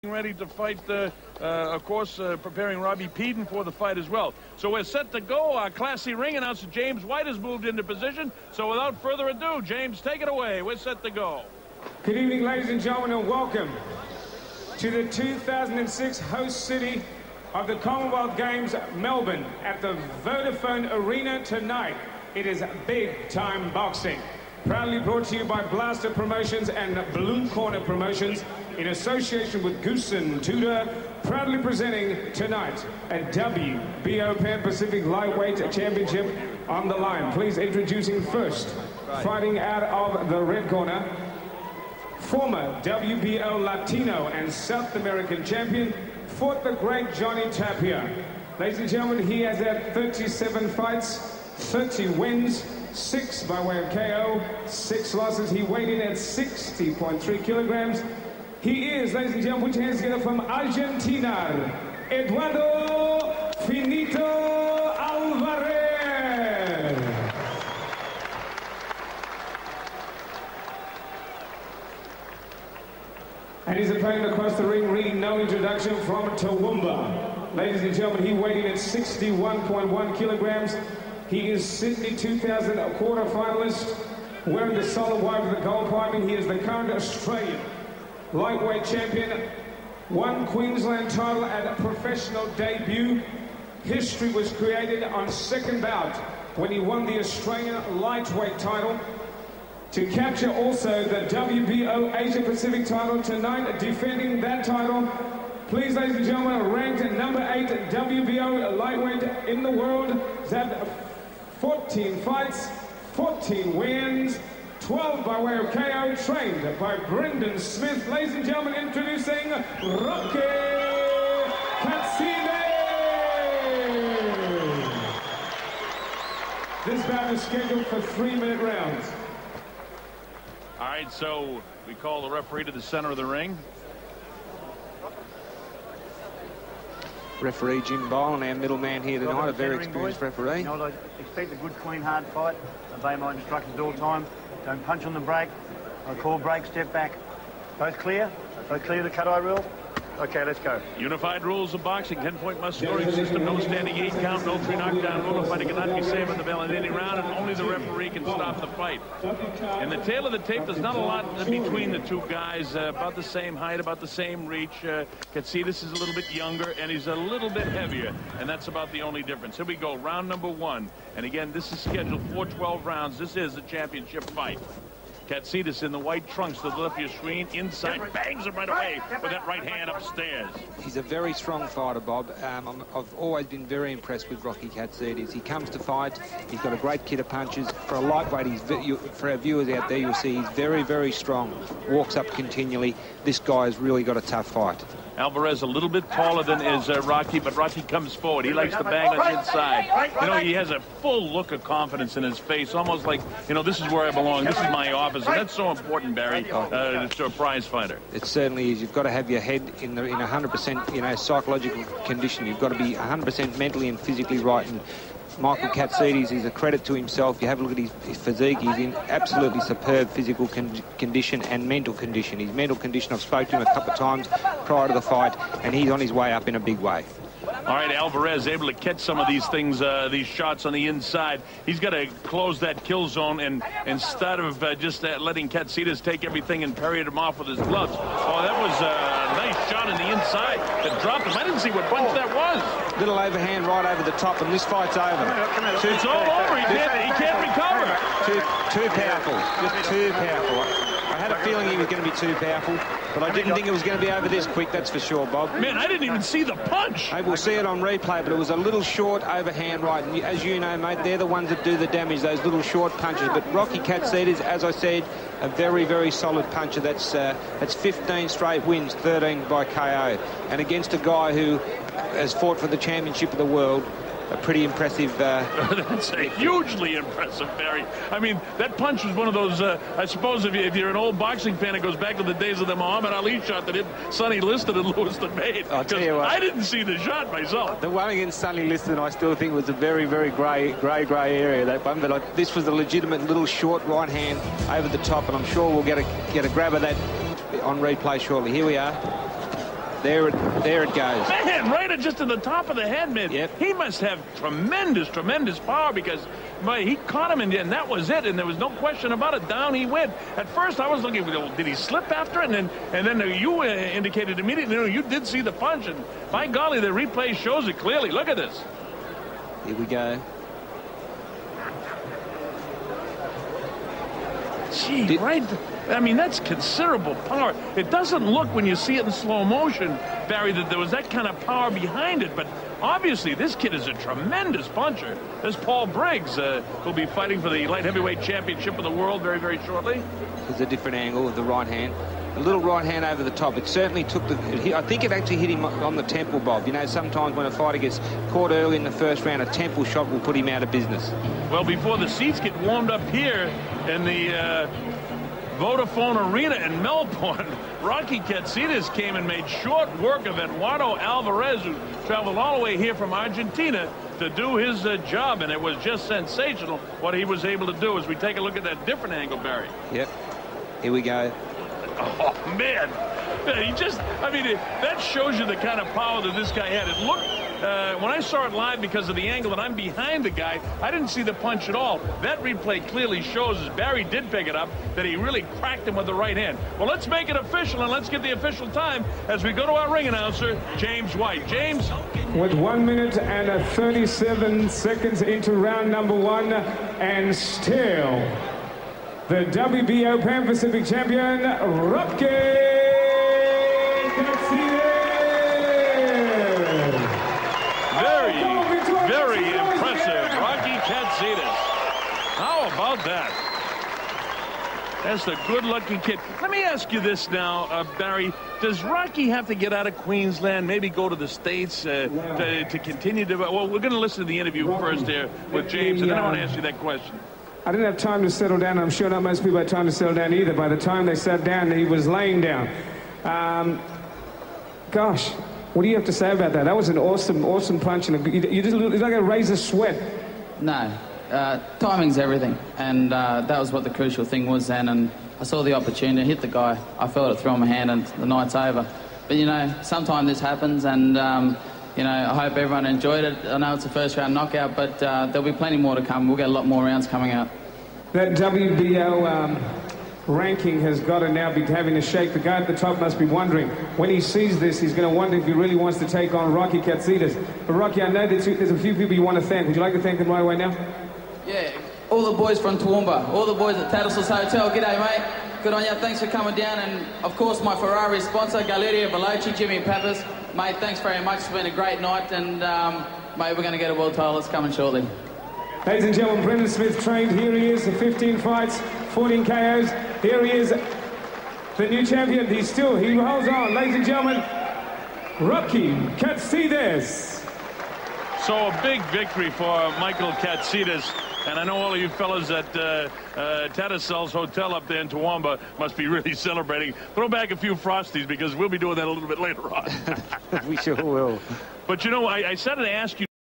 ready to fight, of course, preparing Robbie Peden for the fight as well. So we're set to go. Our classy ring announcer James White has moved into position. So without further ado, James, take it away. We're set to go. Good evening, ladies and gentlemen, and welcome to the 2006 host city of the Commonwealth Games, Melbourne, at the Vodafone Arena tonight. It is big-time boxing. Proudly brought to you by Blaster Promotions and Balloon Corner Promotions in association with Goosen Tudor, proudly presenting tonight a WBO Pan Pacific Lightweight Championship on the line. Please introducing first, fighting out of the red corner, former WBO Latino and South American champion, fought the great Johnny Tapia. Ladies and gentlemen, he has had 37 fights, 30 wins, 6 by way of KO, 6 losses. He weighed in at 60.3 kilograms. He is, ladies and gentlemen, put your hands together, from Argentina, Eduardo Finito Alvarez. And his opponent across the ring, reading no introduction, from Toowoomba. Ladies and gentlemen, he weighed in at 61.1 kilograms. He is Sydney 2000 quarter-finalist, wearing the solid white with the gold piping. He is the current Australian lightweight champion, won Queensland title at a professional debut. History was created on second bout when he won the Australian lightweight title. To capture also the WBO Asia Pacific title tonight, defending that title, please, ladies and gentlemen, ranked number 8 WBO lightweight in the world. He's had 14 fights, 14 wins, 12 by way of KO, trained by Brendan Smith. Ladies and gentlemen, introducing Rocky Katsidis. This bout is scheduled for 3-minute rounds. All right, so we call the referee to the center of the ring. Referee Jim Boland, our middleman here tonight, a very experienced referee. You know what, I expect a good, clean, hard fight. Obey my instructions all the time. Don't punch on the brake. I call break, step back. Both clear? Both clear the cut-eye rule? Okay, let's go. Unified rules of boxing, 10-point must scoring system, no standing 8 count, no 3 knockdown rule. A fighter cannot be saved on the bell in any round, and only the referee can stop the fight. In the tail of the tape, there's not a lot between the two guys. About the same height, about the same reach. Katsidis is a little bit younger, and he's a little bit heavier, and that's about the only difference. Here we go, round number 1. And again, this is scheduled for 12 rounds. This is a championship fight. Katsidis in the white trunks to the left of your screen, inside, bangs him right away with that right hand upstairs. He's a very strong fighter, Bob. I've always been very impressed with Rocky Katsidis. He comes to fight, he's got a great kit of punches. For a lightweight, for our viewers out there, you'll see he's very, very strong. Walks up continually. This guy has really got a tough fight. Alvarez a little bit taller than is Rocky, but Rocky comes forward. He likes to bang on the inside. You know, he has a full look of confidence in his face, almost like, you know, this is where I belong. This is my office. And that's so important, Barry, to a prize fighter. It certainly is. You've got to have your head in 100%, you know, psychological condition. You've got to be 100% mentally and physically right. And Michael Katsidis is a credit to himself. You have a look at his physique. He's in absolutely superb physical condition and mental condition. His mental condition, I've spoken to him a couple of times prior to the fight, and he's on his way up in a big way. All right, Alvarez able to catch some of these things, these shots on the inside. He's got to close that kill zone, and instead of just letting Katsidis take everything and parry him off with his gloves. Oh, that was a nice shot on the inside that dropped him. I didn't see what punch that was. Little overhand right over the top, and this fight's over. It's all over. He can't recover. Too powerful. Just too powerful. I had a feeling he was going to be too powerful, but I didn't think it was going to be over this quick, that's for sure, Bob. Man, I didn't even see the punch. Hey, we'll see it on replay, but it was a little short overhand right. And as you know, mate, they're the ones that do the damage, those little short punches. But Rocky Katsidis, as I said, a very, very solid puncher. That's 15 straight wins, 13 by KO. And against a guy who has fought for the championship of the world, a pretty impressive... That's a hugely impressive, Barry. I mean, that punch was one of those, I suppose if you're an old boxing fan, it goes back to the days of the Muhammad Ali shot that Sonny Liston and Lewiston made. I'll tell you what, I didn't see the shot myself. The one against Sonny Liston, I still think was a very, very grey area, that one. But this was a legitimate little short right hand over the top, and I'm sure we'll get a grab of that on replay shortly. Here we are. There it goes. Man, right at just to the top of the head, man. Yep. He must have tremendous power because he caught him, and that was it, and there was no question about it. Down he went. At first, I was looking, did he slip after it? And then you indicated immediately, you did see the punch, and by golly, the replay shows it clearly. Look at this. Here we go. Gee, right? I mean, that's considerable power. It doesn't look, when you see it in slow motion, Barry, that there was that kind of power behind it. But obviously, this kid is a tremendous puncher. This Paul Briggs will be fighting for the light heavyweight championship of the world very, very shortly. There's a different angle with the right hand. A little right hand over the top. It certainly took I think it actually hit him on the temple, Bob. You know, sometimes when a fighter gets caught early in the first round, a temple shot will put him out of business. Well, before the seats get warmed up here in the Vodafone Arena in Melbourne, Rocky Katsidis came and made short work of Eduardo Alvarez, who traveled all the way here from Argentina to do his job, and it was just sensational what he was able to do. As we take a look at that different angle, Barry. Yep. Here we go. Oh, man. That shows you the kind of power that this guy had. It looked, when I saw it live because of the angle that I'm behind the guy, I didn't see the punch at all. That replay clearly shows, as Barry did pick it up, that he really cracked him with the right hand. Well, let's make it official, and let's get the official time as we go to our ring announcer, James White. James? With 1 minute and 37 seconds into round number 1, and still the WBO Pan Pacific champion, Rocky Katsidis. Very impressive, Rocky Katsidis. How about that? That's a good-looking kid. Let me ask you this now, Barry. Does Rocky have to get out of Queensland, maybe go to the States to continue to... Well, we're going to listen to the interview first here with James, and then I want to ask you that question. I didn't have time to settle down. I'm sure not most people had time to settle down either. By the time they sat down, he was laying down. Gosh, what do you have to say about that? That was an awesome punch. And you just look like a razor sweat. No, timing's everything. And that was what the crucial thing was then. And I saw the opportunity, hit the guy. I felt it throw my hand, and the night's over. But, sometimes this happens, and... I hope everyone enjoyed it. I know it's a first-round knockout, but there'll be plenty more to come. We'll get a lot more rounds coming out. That WBO ranking has got to now be having a shake. The guy at the top must be wondering, when he sees this, he's going to wonder if he really wants to take on Rocky Katsidis. But, Rocky, I know there's a few people you want to thank. Would you like to thank them right away now? Yeah, all the boys from Toowoomba, all the boys at Tattersalls Hotel. G'day, mate. Good on you. Thanks for coming down. And, of course, my Ferrari sponsor, Galeria Veloci, Jimmy Pappas. Mate, thanks very much. It's been a great night, and, mate, we're going to get a world title. It's coming shortly. Ladies and gentlemen, Brendan Smith trained. Here he is, 15 fights, 14 KOs. Here he is, the new champion. He holds on. Ladies and gentlemen, Rocky Katsidis. So a big victory for Michael Katsidis. And I know all of you fellas at Tattersalls Hotel up there in Toowoomba must be really celebrating. Throw back a few Frosties, because we'll be doing that a little bit later on. We sure will. But, I said to ask you